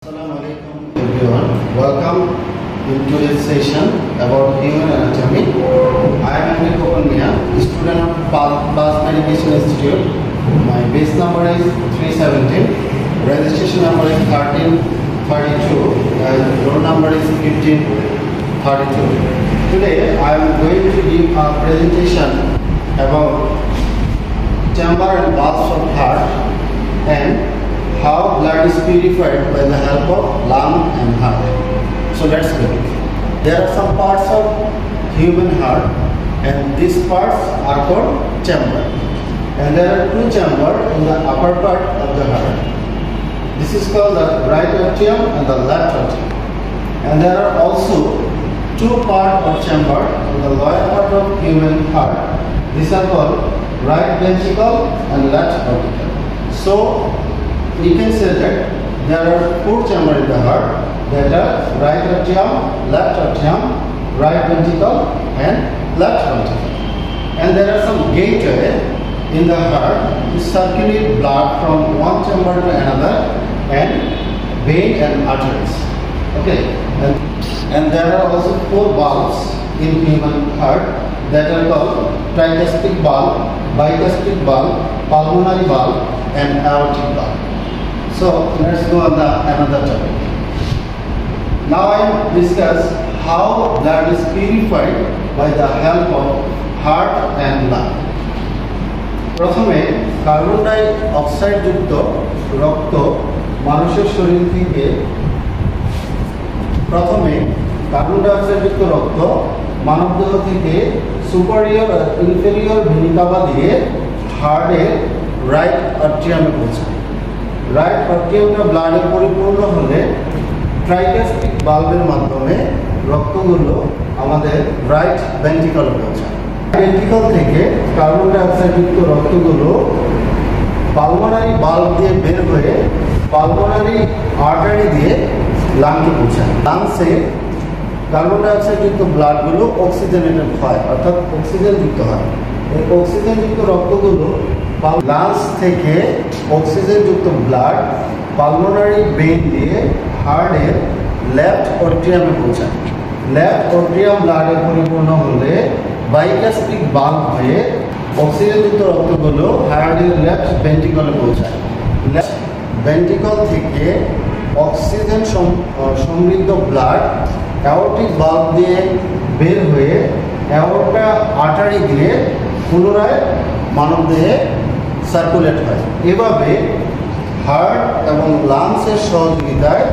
Assalamu alaikum everyone. Welcome in today's session about human anatomy. I am Enrico Conmia, student of Pass Medication Institute. My base number is 317. Registration number is 1332 and roll number is 1532. Today I am going to give a presentation about chamber and valves of heart and how blood is purified by the help of lung and heart. So let's go. There are some parts of human heart and these parts are called chamber. And there are two chambers in the upper part of the heart. This is called the right atrium and the left atrium. And there are also two parts of chamber in the lower part of human heart. These are called right ventricle and left ventricle. So we can say that there are four chambers in the heart, that are right atrium, left atrium, right ventricle and left ventricle. And there are some gateways in the heart to circulate blood from one chamber to another and vein and arteries. Okay, and there are also four valves in human heart that are called tricuspid valve, bicuspid valve, pulmonary valve and aortic valve. So let's go on another topic. Now I will discuss how blood is purified by the help of heart and lung. প্রথমে carbon die oxide যুক্ত রক্ত মানুষের শরীর থেকে মানবদেহ থেকে superior আর inferior ভেনিকা দিয়ে হার্টের right আর্টিয়ামে পৌঁছায়। রাইট আর্টিয়ামটা ব্লাডে পরিপূর্ণ হলে ট্রাইকাস্পিক ভালভের মাধ্যমে রক্তগুলো আমাদের রাইট ভেন্ট্রিকলে পৌঁছায়। ভেন্ট্রিকল থেকে কার্বন ডাই অক্সাইডযুক্ত রক্তগুলো পালমোনারি ভালভ দিয়ে বের হয়ে পালমোনারি আর্টারি দিয়ে লাংসে পৌঁছায়। লাংসে কার্বন ডাই অক্সাইডযুক্ত ব্লাডগুলো অক্সিজেনেটেড হয়, অর্থাৎ অক্সিজেনযুক্ত হয়। এই অক্সিজেনযুক্ত রক্তগুলো লাংস থেকে অক্সিজেনযুক্ত ব্লাড পালমোনারি ভেইন দিয়ে হার্টের লেফট অ্যাট্রিয়ামে পৌঁছায়। লেফট অ্যাট্রিয়াম ব্লাডে পরিপূর্ণ হলে বাইকাস্পিক ভালভ হয়ে অক্সিজেনযুক্ত রক্তগুলো হার্টের লেফট ভেন্ট্রিকলে পৌঁছায়। লেফট ভেন্ট্রিকল থেকে অক্সিজেন সমৃদ্ধ ব্লাড অ্যাওর্টিক ভালভ দিয়ে বের হয়ে অ্যাওর্টা আর্টারি দিয়ে পুনরায় মানবদেহে সার্কুলেট হয়। এভাবে হার্ট এবং লাংসের সহযোগিতায়